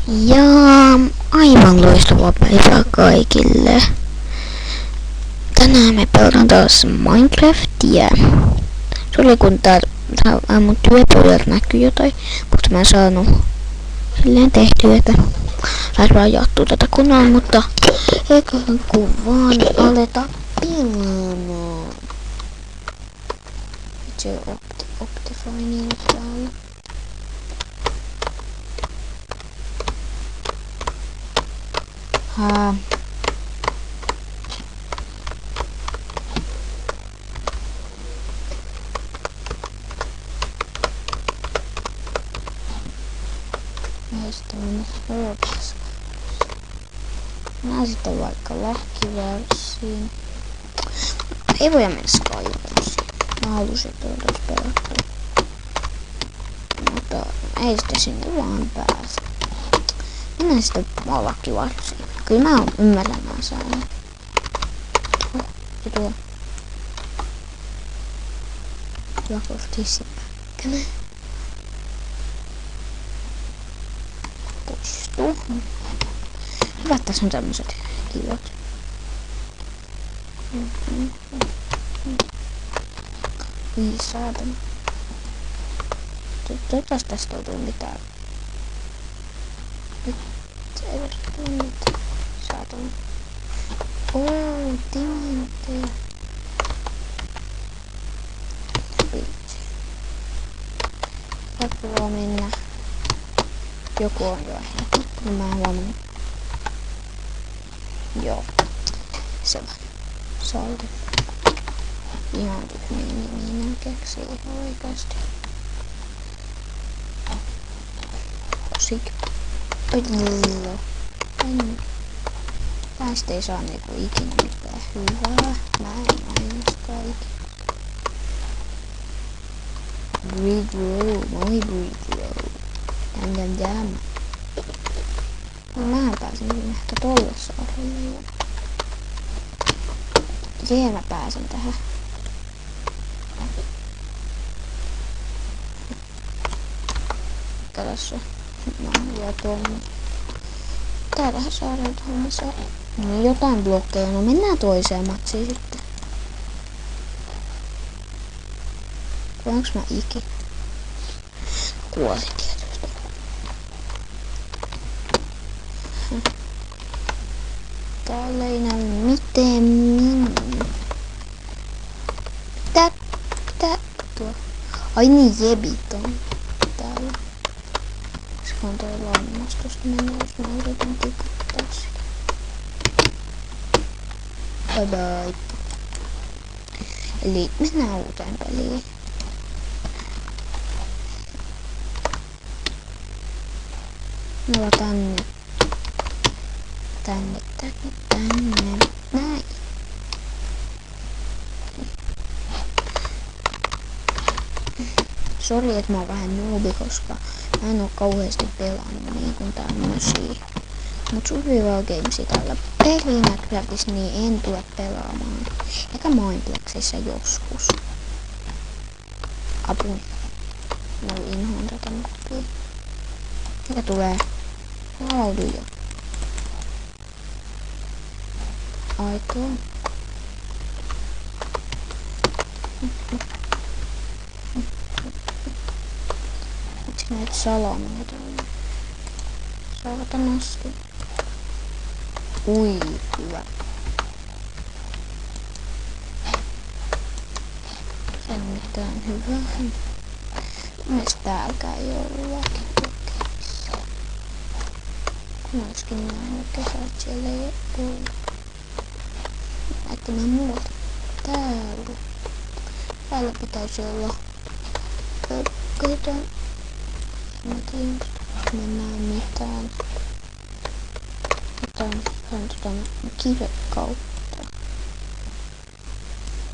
Ja aivan loistavaa päivää kaikille. Tänään me pelataan taas Minecraftia. Se oli kun tää mun työpöydältä näkyy jotain, mutta mä en saanut silleen tehtyä, että saisi rajattua tätä kunnolla, mutta eiköhän kun vaan aleta pelaamaan. Se Optify niin täällä. Meistä mennä Roblox. Mä sitten vaikka lähkiversiin. Ei voi mennä Skypesiin. Mä halusin, että olisi pelattu. Mutta ei sitä sinne vaan pääse. Mennään sitten lakkivarsiin. Kyllä mä ymmärrän mä saan. Se tuo. Lack of Tissin päkkänä. Poistuu. Hyvä, että tässä on tämmöset kivat. Ui saatana. Toivottavasti tästä ei tule mitään. Nyt ei edes tule mitään. Saatana. Timantteja. Vitsi. Pakko mennä. Joku on jo ehdotettu, kun mä en huomannut. Joo. Se vaan. Saldi. Ihan niin keksii ihan oikeasti. Sik. Tästä ei saa niinku ikinä mitään hyvää. Mä en ainoastaan ikinä. Breed low, moi breed low. Jam. No mä pääsen ehkä tolle saarelle. Siihen mä pääsen tähän. Tässä on tuonne. Täällähän saadaan tuonne saa. No jotain blokkeja. No mennään toiseen matsiin sitten. Kuolenko mä ikinä? Kuolin tietysti. Täällä ei näy mitään minun. Tää tuo. Ai niin jebit on täällä. Se on toi lammastosta mennä, jos mä yritän tiputtaa sitä. Bye bye. Eli mennään uuteen peliin. No tänne. Näin. Sori, että mä oon vähän noobi, koska mä en oo kauheasti pelannut niin kuin tämmösiä. Mut Survival Gamesia tällä Minecraftissa niin en tule pelaamaan. Eikä Minecraftissa joskus. Apuni. Mä inhoan tätä mappia. Mikä tulee? Laudu jo. Aitoa. Miksi näitä salameita on? Saavata nosti. Ui, hyvä. Sen mitään hyvää. Mielestäni täälläkään ei ollut lakikokeissa. Kun olisikin nähnyt kesät, siellä ei ollut. Näettekö muuta? Täällä pitäisi olla. Katsotaan. En tiedä, mä näen mitään. Katsotaan kiven kautta.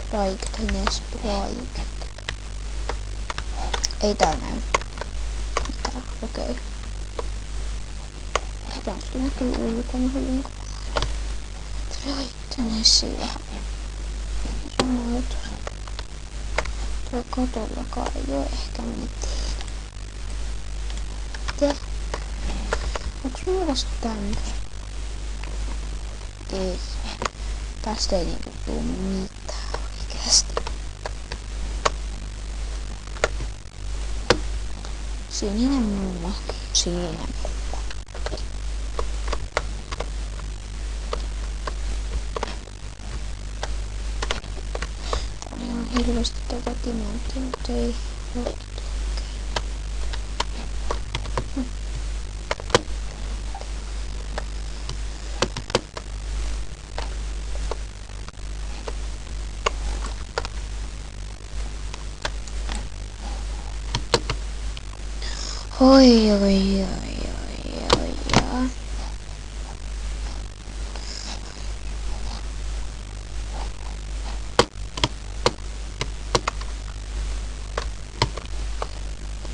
Sprite. Ei täällä näy mitään. Okei. Tästä näkyy ulkona hyvin kovaa. Sprite vähän. Samoita. Tuo kotollakaan ei oo ehkä mitään. Onks mitäs tämmöstä? Ei. Tästä ei niinku tuu mitään oikeesti. Sininen mummo. Sininen mummo. On ihan hirveesti tätä timanttia, mutta ei ole. Oi.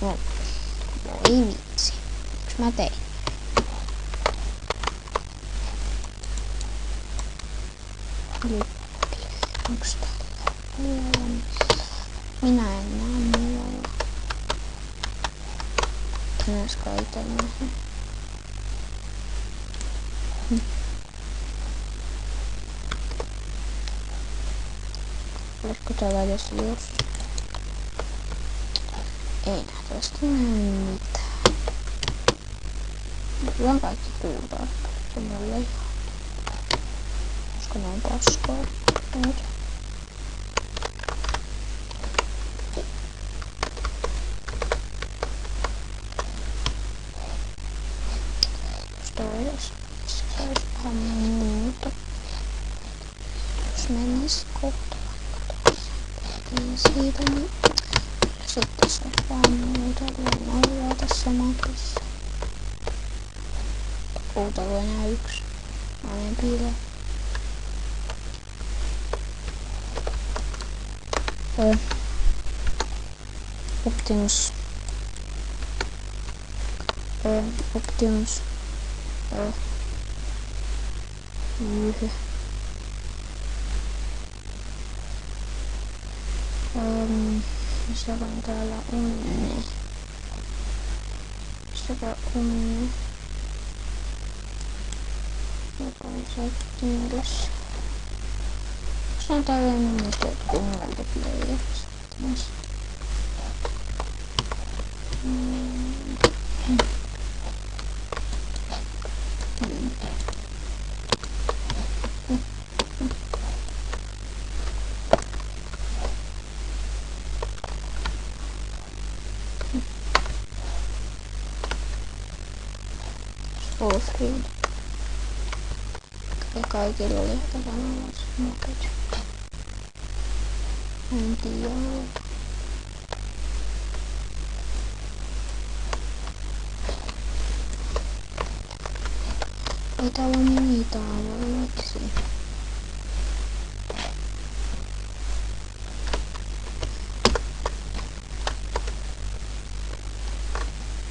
No, voi vitsi. Miks mä tein? Onks täällä muualla missään? Minä en näe muualla. Tänäs kai ite nähnyt. Olisiko täällä edes jos? Ei nähtävästi näe mitään. Kyllä on kaikki kuultaa. Se mulle ihan. Koska ne on paskaa. Muuta. Jos toi edes saisi vähän muuta. Jos menis kohta vaikka toiseen siitä, niin sitten se on vaan muuta luonnollaa tässä mapissa. Uutelu enää yksi. Aina piilee. Optimus. Optimus. Yhä. Missä on täällä onni? Missäpä onni? Joka on settingissä. Onks nää täällä niistä kunnalta playerissa? Offroad. Ja kaikilla oli ehkä samanlaisia mopeja. En tiedä. Ei täällä ole muita alueiksi.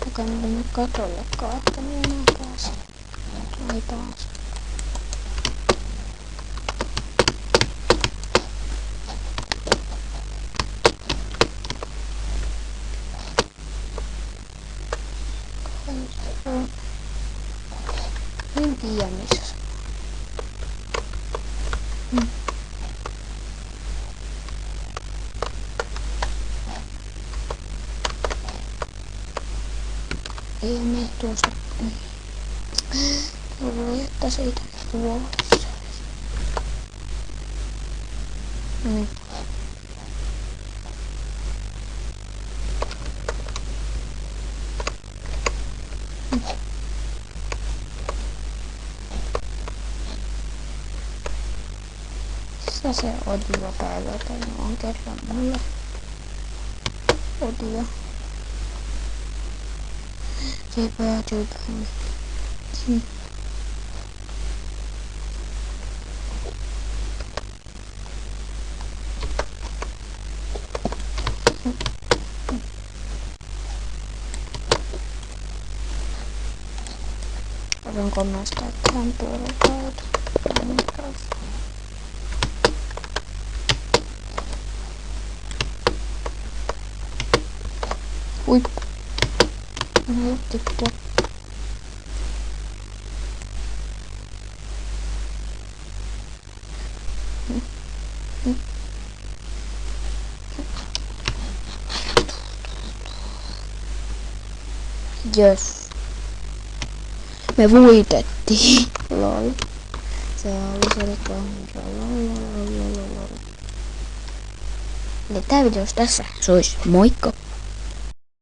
Eikä mennä katollekaan, että me enää pääse. Ei pääse. En tiedä missä se on. Ei mene tuosta. Voi jättää siitä tuossa. Missä se odio päivältä on kerran mulle? Odio. Se päätyy tänne. Otan kommentoida tähän puolelta. Ui. Mä haluan tippua. Jös. Me voitettiin. Lol. Se oli selkoa. Eli tää video tässä. Se olisi moikka.